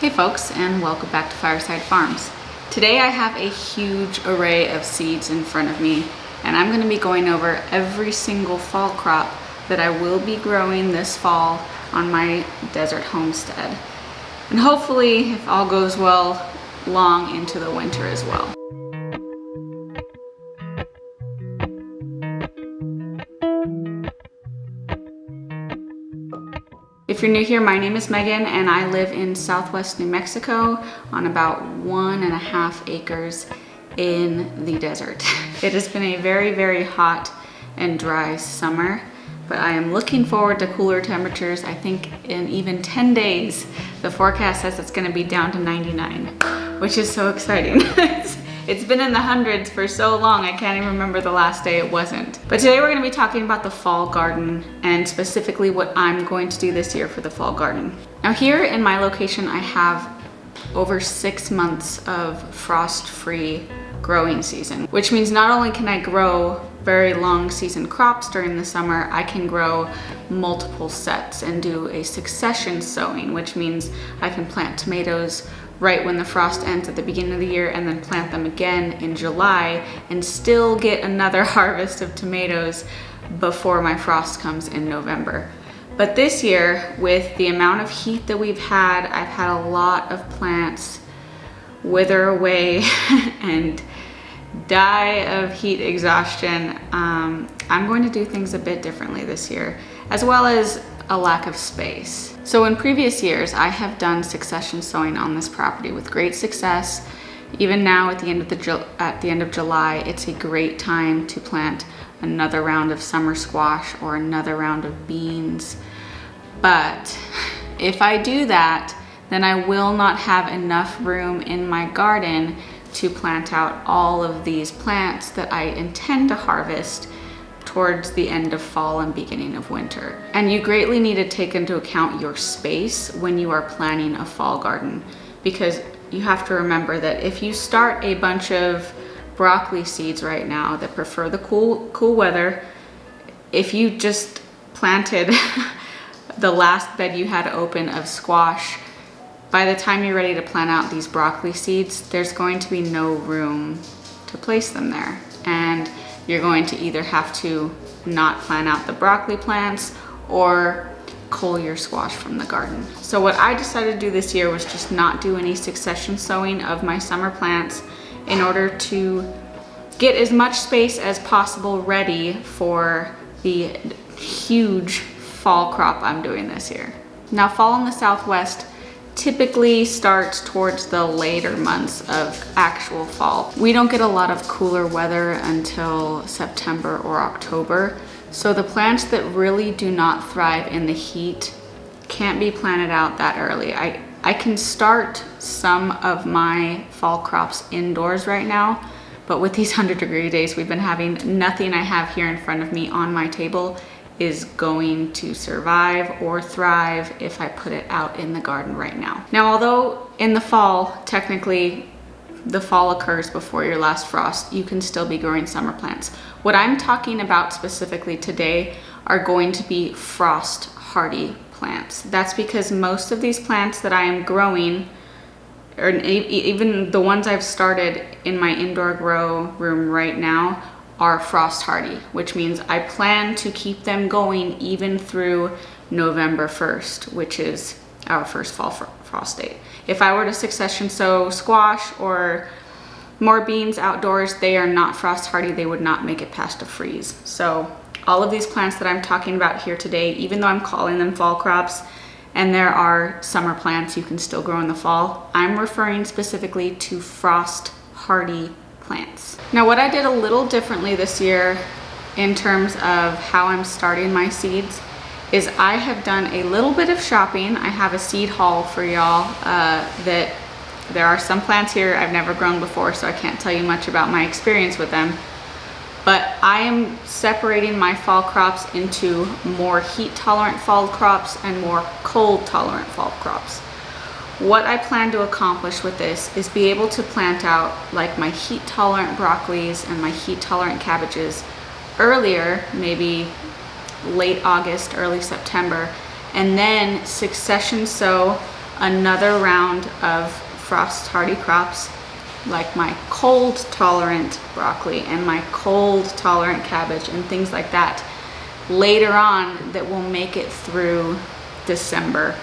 Hey folks, and welcome back to Fireside Farms. Today I have a huge array of seeds in front of me, and I'm going to be going over every single fall crop that I will be growing this fall on my desert homestead. And hopefully, if all goes well, long into the winter as well. If you're new here, my name is Megan and I live in Southwest New Mexico on about 1.5 acres in the desert. It has been a very, very hot and dry summer, but I am looking forward to cooler temperatures. I think in even 10 days, the forecast says it's gonna be down to 99, which is so exciting. It's been in the hundreds for so long, I can't even remember the last day it wasn't. But today we're gonna be talking about the fall garden and specifically what I'm going to do this year for the fall garden. Now here in my location, I have over 6 months of frost-free growing season, which means not only can I grow very long season crops during the summer, I can grow multiple sets and do a succession sowing, which means I can plant tomatoes right when the frost ends at the beginning of the year and then plant them again in July and still get another harvest of tomatoes before my frost comes in November. But this year, with the amount of heat that we've had, I've had a lot of plants wither away and die of heat exhaustion. I'm going to do things a bit differently this year, as well as a lack of space. So in previous years, I have done succession sowing on this property with great success. Even now at the end of July, it's a great time to plant another round of summer squash or another round of beans. But if I do that, then I will not have enough room in my garden to plant out all of these plants that I intend to harvest towards the end of fall and beginning of winter. And you greatly need to take into account your space when you are planning a fall garden, because you have to remember that if you start a bunch of broccoli seeds right now that prefer the cool weather, if you just planted the last bed you had open of squash, by the time you're ready to plant out these broccoli seeds, there's going to be no room to place them there. And you're going to either have to not plant out the broccoli plants or cull your squash from the garden. So what I decided to do this year was just not do any succession sowing of my summer plants in order to get as much space as possible ready for the huge fall crop I'm doing this year. Now, fall in the Southwest typically starts towards the later months of actual fall. We don't get a lot of cooler weather until September or October, so the plants that really do not thrive in the heat can't be planted out that early. I can start some of my fall crops indoors right now, but with these 100-degree days we've been having, nothing I have here in front of me on my table is going to survive or thrive if I put it out in the garden right now. Now, although in the fall, technically the fall occurs before your last frost, you can still be growing summer plants. What I'm talking about specifically today are going to be frost hardy plants. That's because most of these plants that I am growing, or even the ones I've started in my indoor grow room right now, are frost hardy, which means I plan to keep them going even through November 1st, which is our first fall frost date. If I were to succession sow squash or more beans outdoors, they are not frost hardy. They would not make it past a freeze. So all of these plants that I'm talking about here today, even though I'm calling them fall crops, and there are summer plants you can still grow in the fall, I'm referring specifically to frost hardy plants. Now, what I did a little differently this year in terms of how I'm starting my seeds is I have done a little bit of shopping. I have a seed haul for y'all that there are some plants here I've never grown before, so I can't tell you much about my experience with them. But I am separating my fall crops into more heat tolerant fall crops and more cold tolerant fall crops. What I plan to accomplish with this is be able to plant out like my heat tolerant broccolis and my heat tolerant cabbages earlier, maybe late August, early September, and then succession sow another round of frost hardy crops like my cold tolerant broccoli and my cold tolerant cabbage and things like that later on that will make it through December,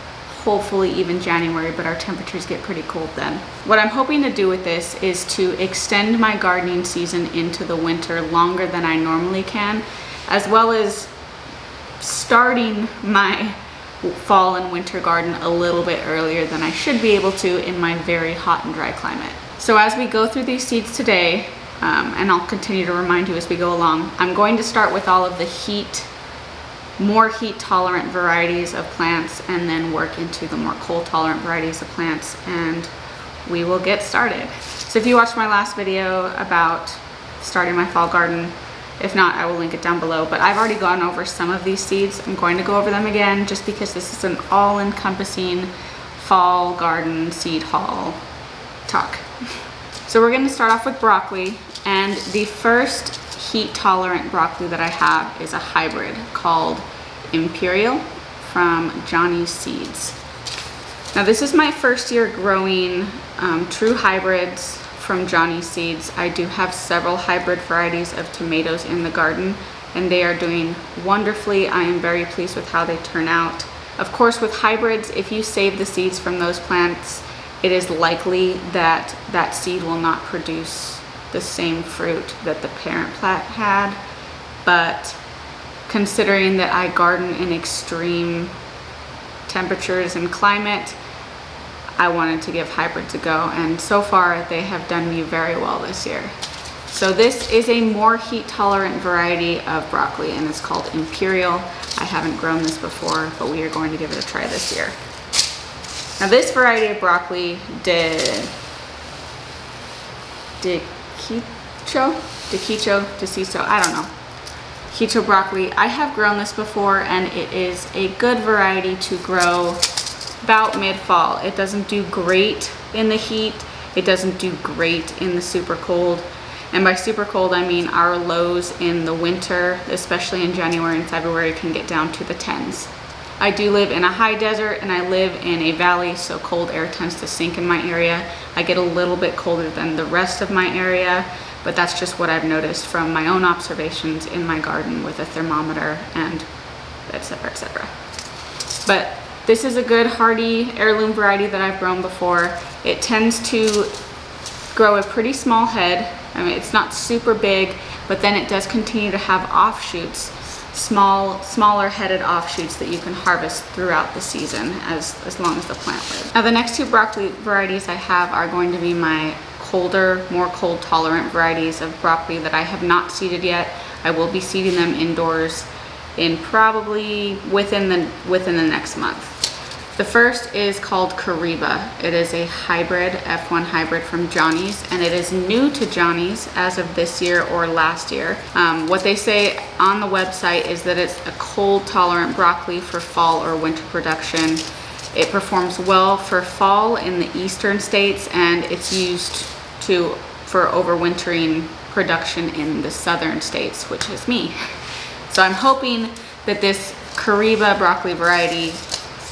hopefully even January, but our temperatures get pretty cold then. What I'm hoping to do with this is to extend my gardening season into the winter longer than I normally can, as well as starting my fall and winter garden a little bit earlier than I should be able to in my very hot and dry climate. So as we go through these seeds today, and I'll continue to remind you as we go along, I'm going to start with all of the more heat tolerant varieties of plants and then work into the more cold tolerant varieties of plants, and we will get started. So if you watched my last video about starting my fall garden, if not, I will link it down below, but I've already gone over some of these seeds. I'm going to go over them again just because this is an all-encompassing fall garden seed haul talk. So we're going to start off with broccoli, and the first heat tolerant broccoli that I have is a hybrid called Imperial from Johnny's Seeds. Now this is my first year growing true hybrids from Johnny's Seeds. I do have several hybrid varieties of tomatoes in the garden, and they are doing wonderfully. I am very pleased with how they turn out. Of course, with hybrids, if you save the seeds from those plants, it is likely that that seed will not produce the same fruit that the parent plant had. But considering that I garden in extreme temperatures and climate, I wanted to give hybrids a go, and so far they have done me very well this year. So this is a more heat tolerant variety of broccoli, and it's called Imperial. I haven't grown this before, but we are going to give it a try this year. Now this variety of broccoli, Deciso, I don't know. Quicho broccoli, I have grown this before, and it is a good variety to grow about mid-fall. It doesn't do great in the heat. It doesn't do great in the super cold. And by super cold, I mean our lows in the winter, especially in January and February, can get down to the 10s. I do live in a high desert and I live in a valley, so cold air tends to sink in my area. I get a little bit colder than the rest of my area, but that's just what I've noticed from my own observations in my garden with a thermometer and etc., etc. But this is a good hardy heirloom variety that I've grown before. It tends to grow a pretty small head. I mean, it's not super big, but then it does continue to have offshoots, smaller headed offshoots that you can harvest throughout the season as long as the plant lives. Now the next two broccoli varieties I have are going to be my colder, more cold tolerant varieties of broccoli that I have not seeded yet. I will be seeding them indoors in probably within the next month. The first is called Kariba. It is a hybrid, F1 hybrid from Johnny's, and it is new to Johnny's as of this year or last year. What they say on the website is that it's a cold tolerant broccoli for fall or winter production. It performs well for fall in the eastern states, and it's used for overwintering production in the southern states, which is me. So I'm hoping that this Kariba broccoli variety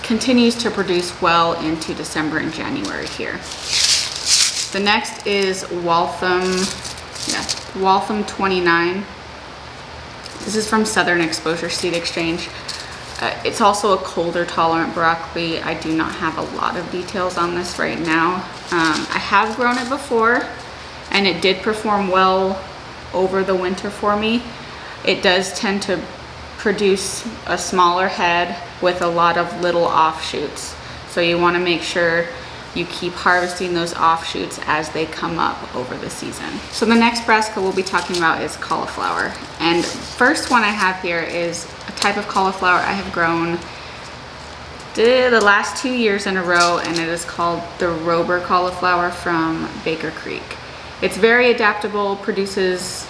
continues to produce well into December and January here. The next is Waltham 29. This is from Southern Exposure Seed Exchange. It's also a colder tolerant broccoli. I do not have a lot of details on this right now. I have grown it before, and it did perform well over the winter for me. It does tend to produce a smaller head with a lot of little offshoots. So you want to make sure you keep harvesting those offshoots as they come up over the season. So the next brassica we'll be talking about is cauliflower. And first one I have here is a type of cauliflower I have grown the last 2 years in a row, and it is called the Rober cauliflower from Baker Creek. It's very adaptable, produces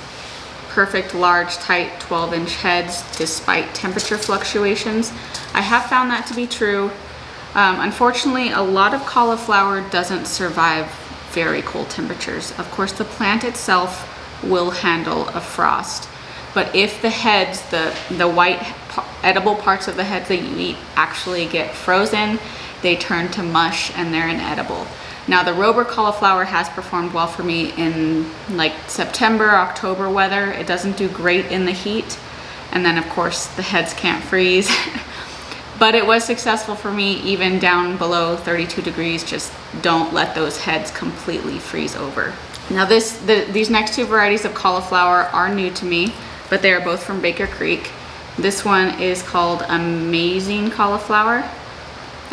perfect large tight 12-inch heads despite temperature fluctuations. I have found that to be true. Unfortunately, a lot of cauliflower doesn't survive very cold temperatures. Of course, the plant itself will handle a frost, but if the heads, the white edible parts of the heads that you eat actually get frozen, they turn to mush and they're inedible. Now the Robur cauliflower has performed well for me in like September, October weather. It doesn't do great in the heat. And then of course the heads can't freeze. But it was successful for me even down below 32 degrees. Just don't let those heads completely freeze over. Now these next two varieties of cauliflower are new to me, but they are both from Baker Creek. This one is called Amazing Cauliflower.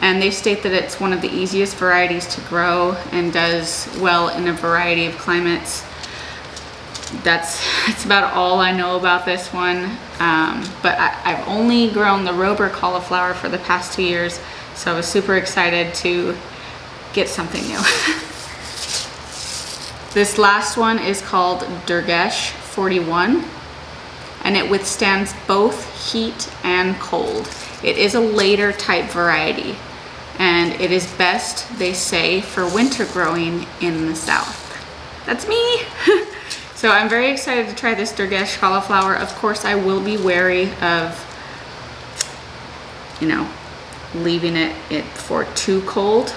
And they state that it's one of the easiest varieties to grow and does well in a variety of climates. That's about all I know about this one. But I've only grown the Robur cauliflower for the past 2 years, so I was super excited to get something new. This last one is called Durgesh 41, and it withstands both heat and cold. It is a later type variety, and it is best, they say, for winter growing in the south. That's me. So I'm very excited to try this Durgesh cauliflower. Of course, I will be wary of, leaving it for too cold,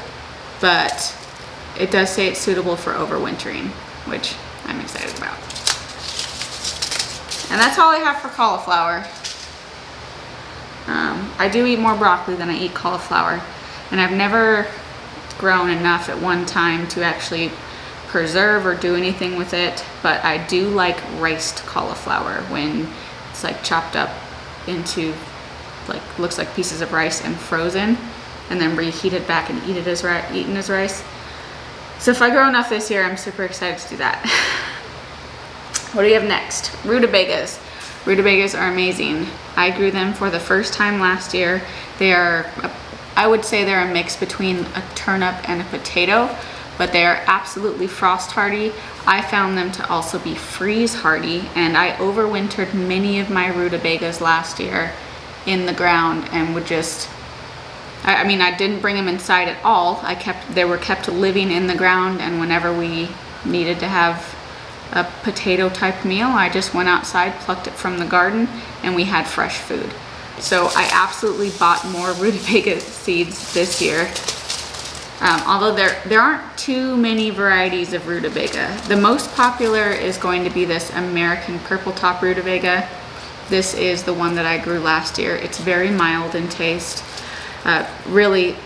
but it does say it's suitable for overwintering, which I'm excited about. And that's all I have for cauliflower. I do eat more broccoli than I eat cauliflower, and I've never grown enough at one time to actually preserve or do anything with it, but I do like riced cauliflower when it's like chopped up into looks like pieces of rice and frozen, and then reheated back and eaten as rice. So if I grow enough this year, I'm super excited to do that. What do we have next? Rutabagas. Rutabagas are amazing. I grew them for the first time last year. They are, I would say they're a mix between a turnip and a potato, but they are absolutely frost hardy. I found them to also be freeze hardy, and I overwintered many of my rutabagas last year in the ground and would just, I mean, I didn't bring them inside at all. They were kept living in the ground, and whenever we needed to have a potato type meal, I just went outside, plucked it from the garden, and we had fresh food. So I absolutely bought more rutabaga seeds this year. Although there aren't too many varieties of rutabaga. The most popular is going to be this American purple top rutabaga. This is the one that I grew last year. It's very mild in taste. Really,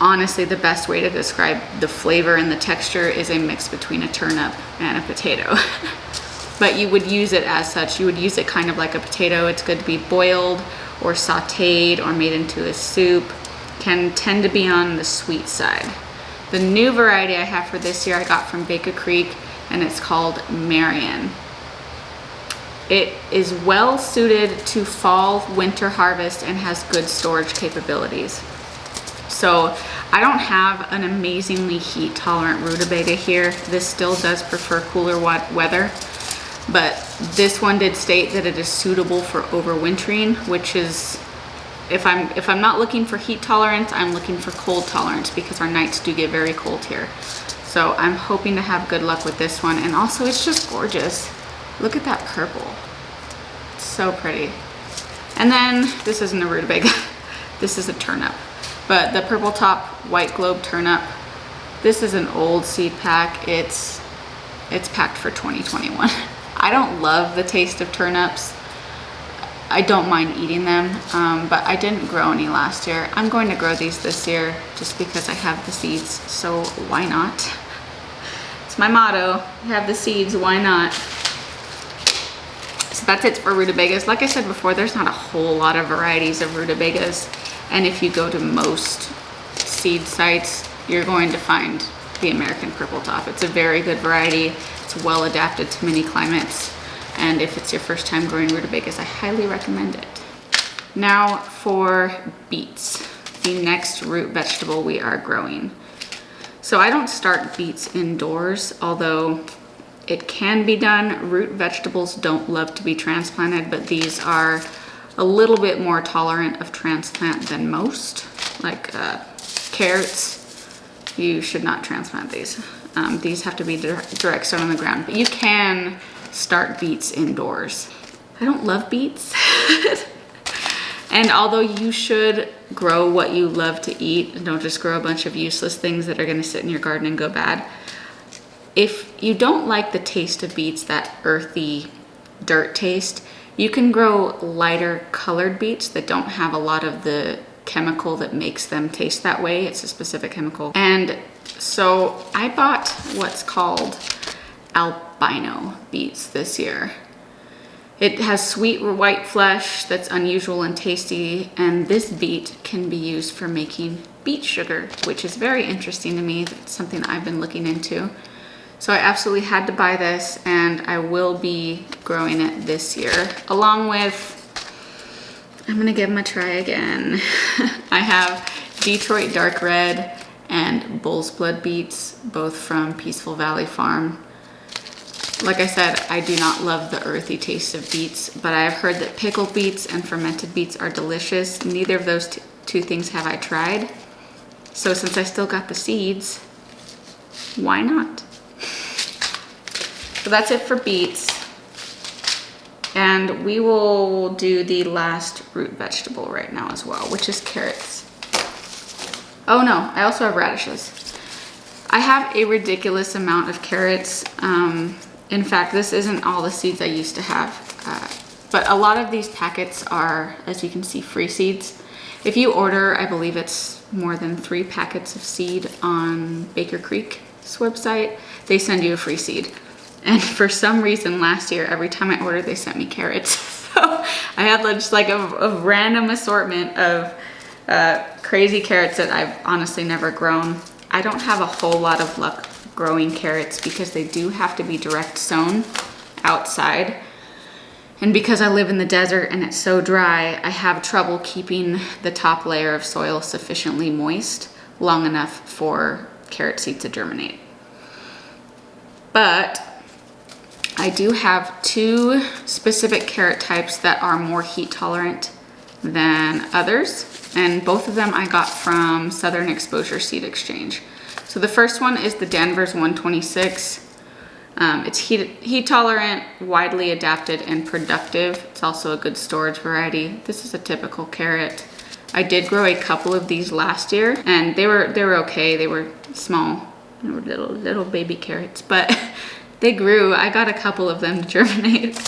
honestly, the best way to describe the flavor and the texture is a mix between a turnip and a potato. But you would use it as such. You would use it kind of like a potato. It's good to be boiled or sauteed or made into a soup. Can tend to be on the sweet side. The new variety I have for this year I got from Baker Creek, and it's called Marion. It is well suited to fall winter harvest and has good storage capabilities. So I don't have an amazingly heat tolerant rutabaga here. This still does prefer cooler weather, but this one did state that it is suitable for overwintering, which is, if I'm not looking for heat tolerance, I'm looking for cold tolerance, because our nights do get very cold here. So I'm hoping to have good luck with this one. And also, it's just gorgeous. Look at that purple. It's so pretty. And then this isn't a rutabaga. This is a turnip. But the purple top white globe turnip, this is an old seed pack. It's packed for 2021. I don't love the taste of turnips. I don't mind eating them, but I didn't grow any last year. I'm going to grow these this year just because I have the seeds, so why not? It's my motto, have the seeds, why not? So that's it for rutabagas. Like I said before, there's not a whole lot of varieties of rutabagas, and if you go to most seed sites, you're going to find the American purple top. It's a very good variety. It's well adapted to many climates. And if it's your first time growing rutabagas, I highly recommend it. Now for beets, the next root vegetable we are growing. So I don't start beets indoors, although it can be done. Root vegetables don't love to be transplanted, but these are a little bit more tolerant of transplant than most. Like carrots, you should not transplant these. These have to be direct sown on the ground, but you can start beets indoors. I don't love beets. And although you should grow what you love to eat and don't just grow a bunch of useless things that are gonna sit in your garden and go bad, if you don't like the taste of beets, that earthy dirt taste, you can grow lighter colored beets that don't have a lot of the chemical that makes them taste that way. It's a specific chemical. And so I bought what's called albino beets this year. It has sweet white flesh that's unusual and tasty, and this beet can be used for making beet sugar, which is very interesting to me. It's something I've been looking into. So I absolutely had to buy this, and I will be growing it this year, along with, I'm gonna give them a try again. I have Detroit Dark Red and Bull's Blood beets, both from Peaceful Valley Farm. Like I said, I do not love the earthy taste of beets, but I have heard that pickled beets and fermented beets are delicious. Neither of those two things have I tried. So since I still got the seeds, why not? So that's it for beets. And we will do the last root vegetable right now as well, which is carrots. Oh no, I also have radishes. I have a ridiculous amount of carrots. In fact, this isn't all the seeds I used to have, but a lot of these packets are, as you can see, free seeds. If you order, I believe it's more than 3 packets of seed on Baker Creek's website, they send you a free seed. And for some reason last year, every time I ordered, they sent me carrots. So I had just like a random assortment of crazy carrots that I've honestly never grown. I don't have a whole lot of luck growing carrots because they do have to be direct sown outside. And because I live in the desert and it's so dry, I have trouble keeping the top layer of soil sufficiently moist long enough for carrot seed to germinate. But I do have 2 specific carrot types that are more heat tolerant than others, and both of them I got from Southern Exposure Seed Exchange. So the first one is the Danvers 126. It's heat tolerant, widely adapted, and productive. It's also a good storage variety. This is a typical carrot. I did grow a couple of these last year, and they were okay. They were small, they were little baby carrots, but they grew. I got a couple of them to germinate.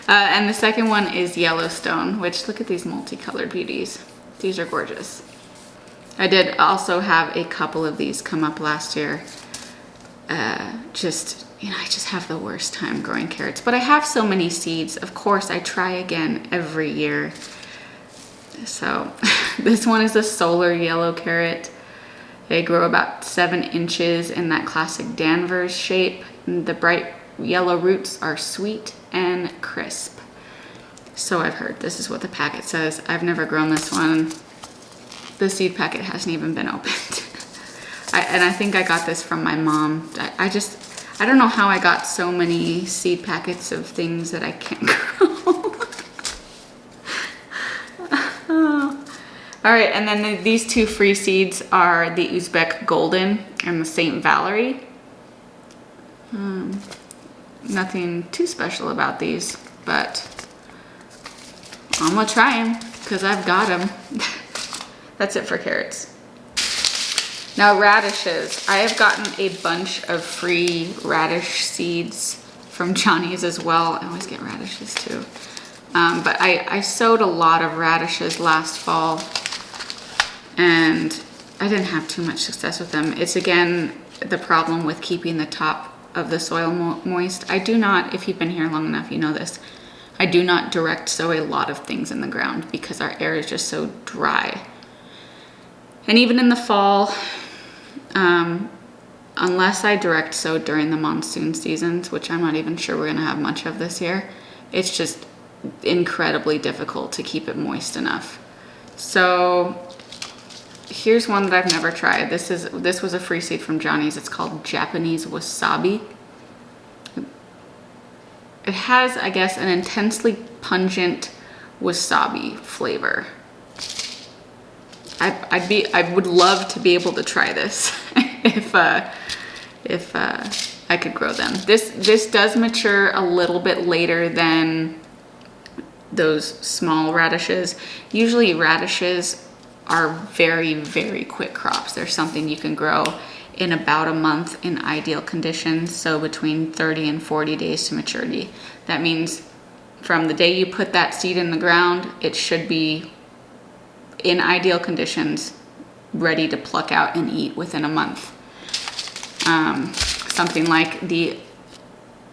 And the second one is Yellowstone, which, look at these multicolored beauties. These are gorgeous. I did also have a couple of these come up last year. I just have the worst time growing carrots, but I have so many seeds. Of course, I try again every year. So this one is a solar yellow carrot. They grow about 7 inches in that classic Danvers shape. The bright yellow roots are sweet and crisp. So I've heard. This is what the packet says. I've never grown this one. The seed packet hasn't even been opened. And I think I got this from my mom. I don't know how I got so many seed packets of things that I can't grow. All right, and then these 2 free seeds are the Uzbek Golden and the St. Valerie. Nothing too special about these, but I'm gonna try them because I've got them. That's it for carrots. Now radishes. I have gotten a bunch of free radish seeds from Johnny's as well. I always get radishes too. But I sowed a lot of radishes last fall and I didn't have too much success with them. It's again the problem with keeping the top of the soil moist. I do not, if you've been here long enough, you know this, I do not direct sow a lot of things in the ground because our air is just so dry. And even in the fall, unless I direct sow during the monsoon seasons, which I'm not even sure we're gonna have much of this year, it's just incredibly difficult to keep it moist enough. So here's one that I've never tried. This was a free seed from Johnny's. It's called Japanese wasabi. It has, I guess, an intensely pungent wasabi flavor. I would love to be able to try this if I could grow them. This does mature a little bit later than those small radishes. Usually radishes are very, very quick crops. They're something you can grow in about a month in ideal conditions, so between 30 and 40 days to maturity. That means from the day you put that seed in the ground, it should be in ideal conditions, ready to pluck out and eat within a month. Something like the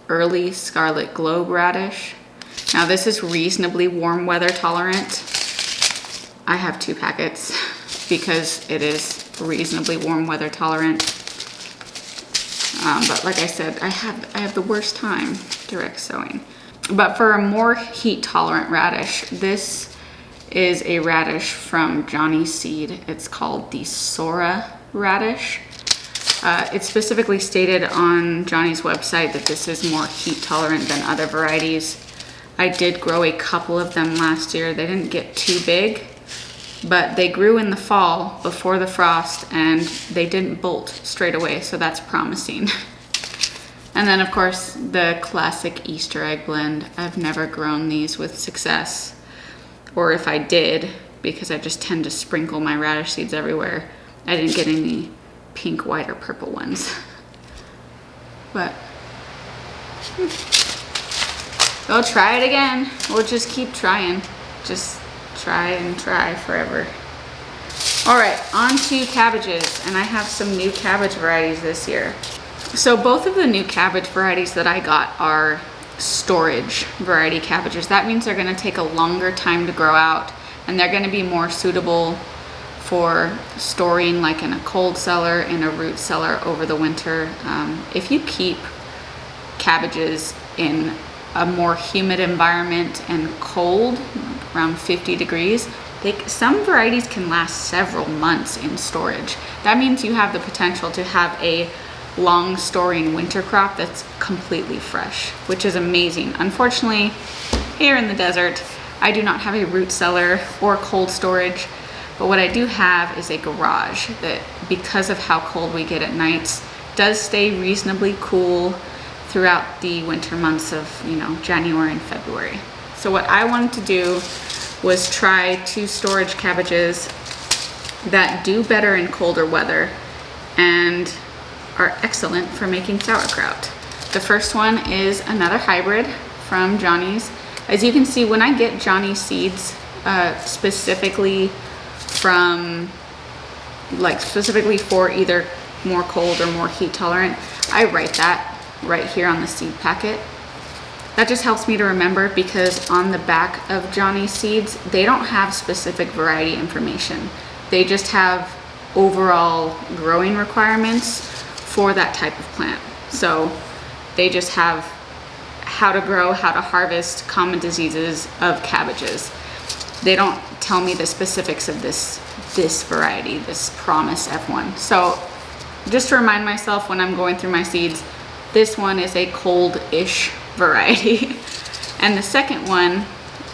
early scarlet globe radish. Now this is reasonably warm weather tolerant. I have 2 packets because it is reasonably warm weather tolerant. But like I said, I have the worst time direct sowing. But for a more heat tolerant radish, this is a radish from Johnny's seed. It's called the Sora radish. It's specifically stated on Johnny's website that this is more heat tolerant than other varieties. I did grow a couple of them last year. They didn't get too big, but they grew in the fall before the frost and they didn't bolt straight away, so that's promising. And then of course the classic Easter egg blend. I've never grown these with success, or if I did, because I just tend to sprinkle my radish seeds everywhere, I didn't get any pink, white, or purple ones. But we'll try it again. We'll just keep trying. Just try and try forever. All right, on to cabbages, and I have some new cabbage varieties this year. So both of the new cabbage varieties that I got are storage variety cabbages. That means they're going to take a longer time to grow out, and they're going to be more suitable for storing, like in a cold cellar, in a root cellar over the winter. If you keep cabbages in a more humid environment and cold, around 50 degrees, some varieties can last several months in storage. That means you have the potential to have a long storing winter crop that's completely fresh, which is amazing. Unfortunately, here in the desert, I do not have a root cellar or cold storage, but what I do have is a garage that, because of how cold we get at nights, does stay reasonably cool throughout the winter months of, January and February. So what I wanted to do was try 2 storage cabbages that do better in colder weather and are excellent for making sauerkraut. The first one is another hybrid from Johnny's. As you can see, when I get Johnny's seeds, specifically for either more cold or more heat tolerant, I write that right here on the seed packet. That just helps me to remember, because on the back of Johnny's seeds, they don't have specific variety information. They just have overall growing requirements for that type of plant. So they just have how to grow, how to harvest, common diseases of cabbages. They don't tell me the specifics of this variety, this Promise F1. So just to remind myself when I'm going through my seeds, this one is a cold-ish variety. And the second one,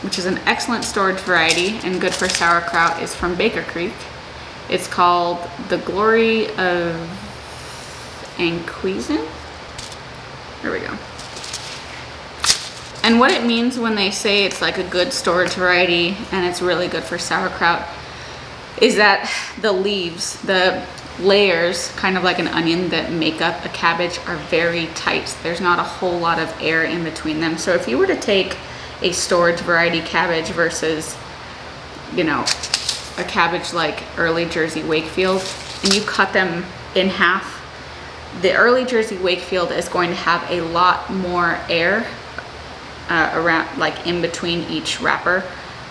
which is an excellent storage variety and good for sauerkraut, is from Baker Creek. It's called the Glory of Anquizin. There we go. And what it means when they say it's like a good storage variety and it's really good for sauerkraut is that the leaves, the layers, kind of like an onion that make up a cabbage, are very tight. There's not a whole lot of air in between them. So if you were to take a storage variety cabbage versus, a cabbage like Early Jersey Wakefield, and you cut them in half, the Early Jersey Wakefield is going to have a lot more air around, like in between each wrapper,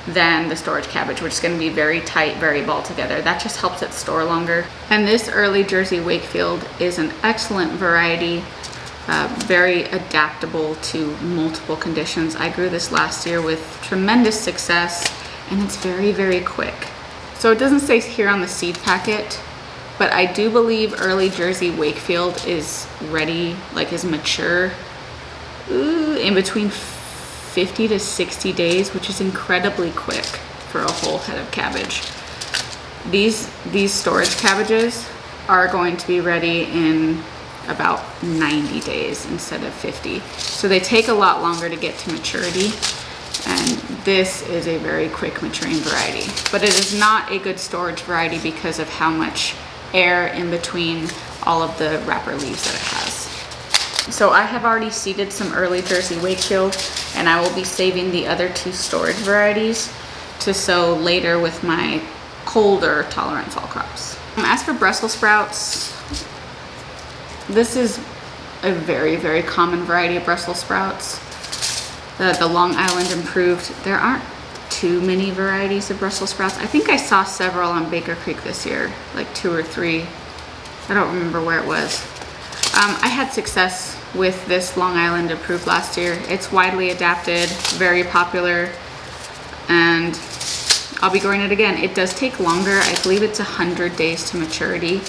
than the storage cabbage, which is going to be very tight, very ball together. That just helps it store longer. And this Early Jersey Wakefield is an excellent variety, very adaptable to multiple conditions. I grew this last year with tremendous success, and it's very, very quick. So it doesn't say here on the seed packet, but I do believe Early Jersey Wakefield is ready, like is mature, in between 50 to 60 days, which is incredibly quick for a whole head of cabbage. These storage cabbages are going to be ready in about 90 days instead of 50. So they take a lot longer to get to maturity. And this is a very quick maturing variety, but it is not a good storage variety because of how much air in between all of the wrapper leaves that it has. So I have already seeded some early Jersey Wakefield, and I will be saving the other 2 storage varieties to sow later with my colder tolerant fall crops. As for Brussels sprouts, this is a very, very common variety of Brussels sprouts. The Long Island Improved. There aren't too many varieties of Brussels sprouts. I think I saw several on Baker Creek this year, like 2 or 3. I don't remember where it was. I had success with this Long Island Improved last year. It's widely adapted, very popular, and I'll be growing it again. It does take longer. I believe it's 100 days to maturity.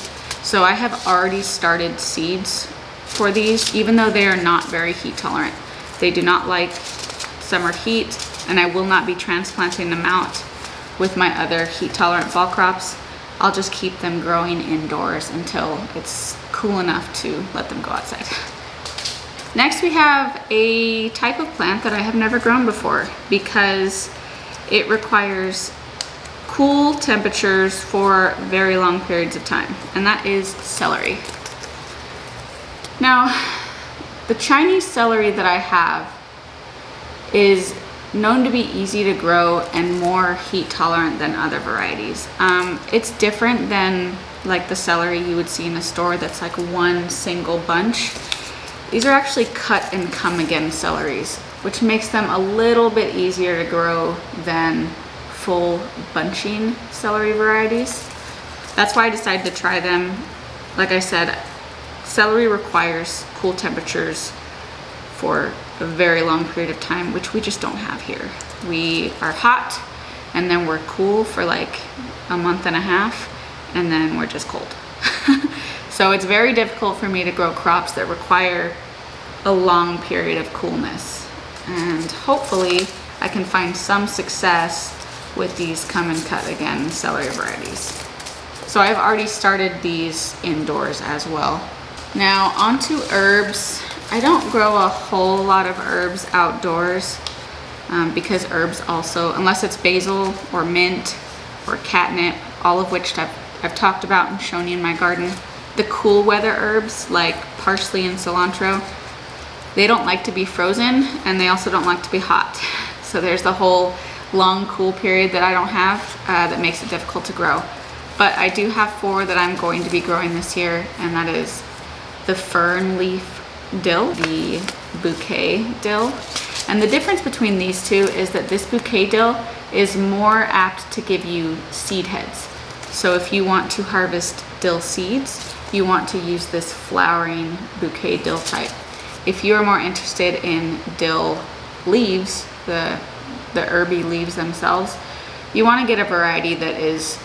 So I have already started seeds for these, even though they are not very heat tolerant. They do not like summer heat, and I will not be transplanting them out with my other heat tolerant fall crops. I'll just keep them growing indoors until it's cool enough to let them go outside. Next, we have a type of plant that I have never grown before because it requires cool temperatures for very long periods of time, and that is celery. Now, the Chinese celery that I have is known to be easy to grow and more heat tolerant than other varieties. It's different than like the celery you would see in a store that's like one single bunch. These are actually cut and come again celeries, which makes them a little bit easier to grow than full bunching celery varieties. That's why I decided to try them. Like I said, celery requires cool temperatures for a very long period of time, which we just don't have here. We are hot and then we're cool for like a month and a half, and then we're just cold. So it's very difficult for me to grow crops that require a long period of coolness. And hopefully I can find some success with these come and cut again celery varieties. So I've already started these indoors as well. Now onto herbs. I don't grow a whole lot of herbs outdoors because herbs also, unless it's basil or mint or catnip, all of which I've talked about and shown you in my garden. The cool weather herbs like parsley and cilantro, they don't like to be frozen, and they also don't like to be hot. So there's the whole long cool period that I don't have that makes it difficult to grow. But I do have 4 that I'm going to be growing this year, and that is the fern leaf dill, the bouquet dill. And the difference between these 2 is that this bouquet dill is more apt to give you seed heads. So if you want to harvest dill seeds, you want to use this flowering bouquet dill type. If you're more interested in dill leaves, the herby leaves themselves, you want to get a variety that is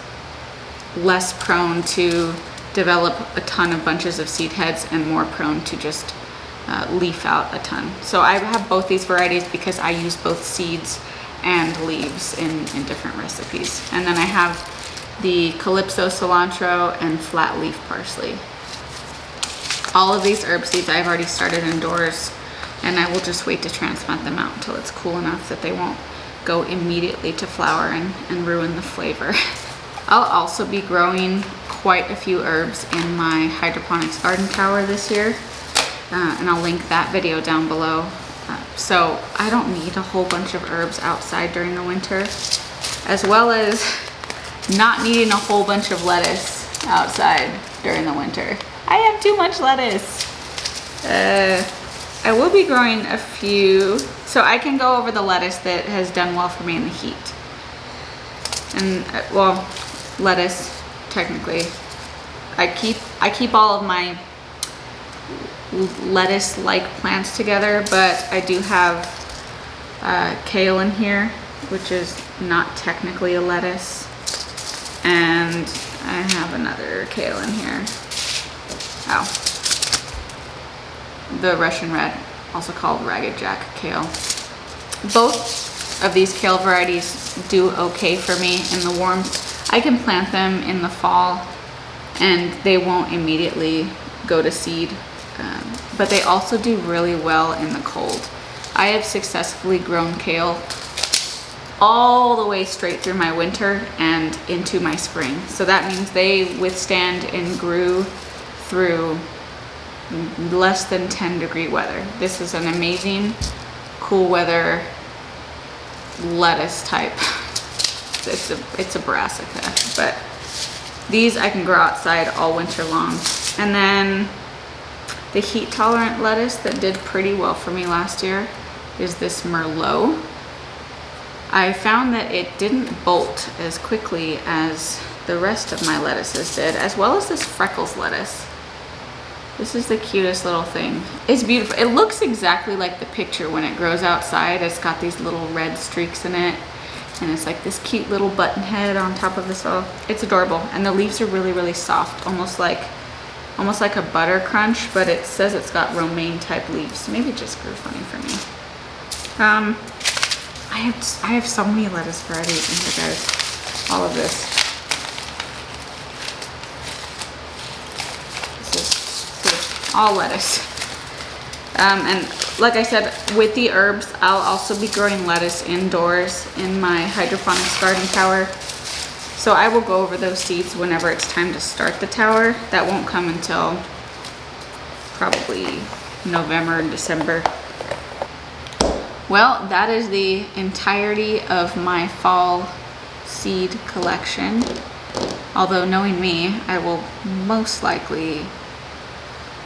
less prone to develop a ton of bunches of seed heads and more prone to just leaf out a ton. So I have both these varieties because I use both seeds and leaves in different recipes. And then I have the calypso cilantro and flat leaf parsley. All of these herb seeds I've already started indoors, and I will just wait to transplant them out until it's cool enough that they won't go immediately to flower and ruin the flavor. I'll also be growing quite a few herbs in my hydroponics garden tower this year, and I'll link that video down below. So I don't need a whole bunch of herbs outside during the winter, as well as not needing a whole bunch of lettuce outside during the winter. I have too much lettuce. I will be growing a few, so I can go over the lettuce that has done well for me in the heat. And well, lettuce, technically. I keep all of my lettuce-like plants together, but I do have kale in here, which is not technically a lettuce. And I have another kale in here. Oh. The Russian red, also called ragged jack kale. Both of these kale varieties do okay for me in the warmth. I can plant them in the fall and they won't immediately go to seed, but they also do really well in the cold. I have successfully grown kale all the way straight through my winter and into my spring. So that means they withstand and grew through less than 10-degree weather. This is an amazing cool weather lettuce type. It's a brassica, but these I can grow outside all winter long. And then the heat tolerant lettuce that did pretty well for me last year is this Merlot. I found that it didn't bolt as quickly as the rest of my lettuces did, as well as this Freckles lettuce. This is the cutest little thing. It's beautiful. It looks exactly like the picture when it grows outside. It's got these little red streaks in it, and it's like this cute little button head on top of this all. It's adorable, and the leaves are really, really soft, almost like a butter crunch, but it says it's got romaine type leaves. Maybe it just grew funny for me. I have so many lettuce varieties in here, guys. All of this. This is all lettuce. And like I said, with the herbs, I'll also be growing lettuce indoors in my hydroponics garden tower. So I will go over those seeds whenever it's time to start the tower. That won't come until probably November and December. Well, that is the entirety of my fall seed collection. Although knowing me, I will most likely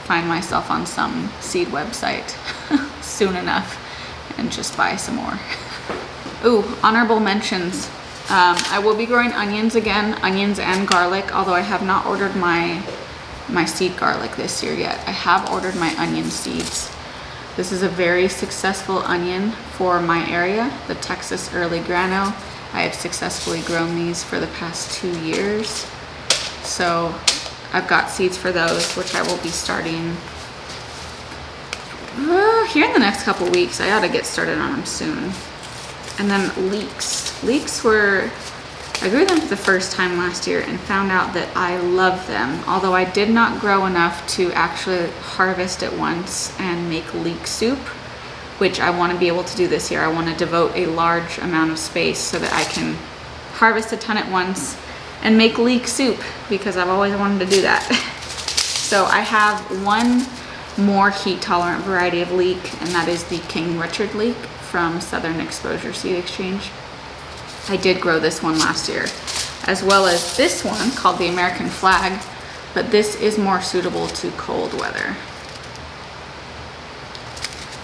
find myself on some seed website soon enough and just buy some more. Ooh, honorable mentions. I will be growing onions again, onions and garlic, although I have not ordered my seed garlic this year yet. I have ordered my onion seeds. This is a very successful onion for my area, the Texas Early Grano. I have successfully grown these for the past 2 years. So I've got seeds for those, which I will be starting here in the next couple weeks. I ought to get started on them soon. And then leeks. Leeks were, I grew them for the first time last year and found out that I love them. Although I did not grow enough to actually harvest at once and make leek soup, which I want to be able to do this year. I want to devote a large amount of space so that I can harvest a ton at once and make leek soup, because I've always wanted to do that. So I have one more heat tolerant variety of leek, and that is the King Richard leek from Southern Exposure Seed Exchange. I did grow this one last year, as well as this one called the American Flag, but this is more suitable to cold weather.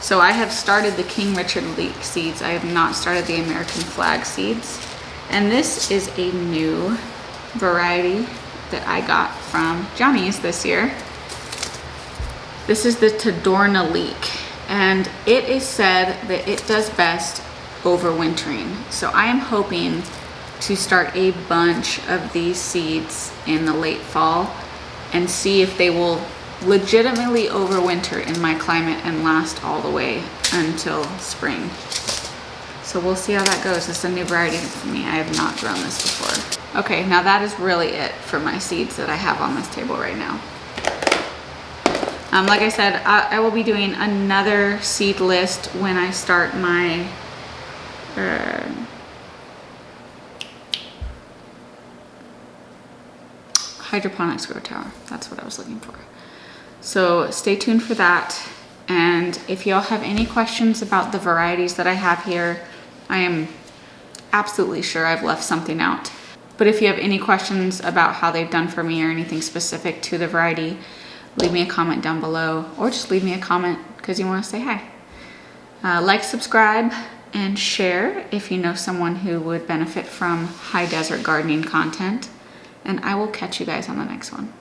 So I have started the King Richard leek seeds. I have not started the American Flag seeds. And this is a new variety that I got from Johnny's this year. This is the Tadorna leek, and it is said that it does best overwintering. So I am hoping to start a bunch of these seeds in the late fall and see if they will legitimately overwinter in my climate and last all the way until spring. So we'll see how that goes. This is a new variety for me. I have not grown this before. Okay, now that is really it for my seeds that I have on this table right now. Like I said, I will be doing another seed list when I start my hydroponics grow tower. That's what I was looking for. So stay tuned for that. And if y'all have any questions about the varieties that I have here, I am absolutely sure I've left something out. But if you have any questions about how they've done for me or anything specific to the variety, leave me a comment down below, or just leave me a comment because you want to say hi. Like, subscribe, and share if you know someone who would benefit from high desert gardening content. And I will catch you guys on the next one.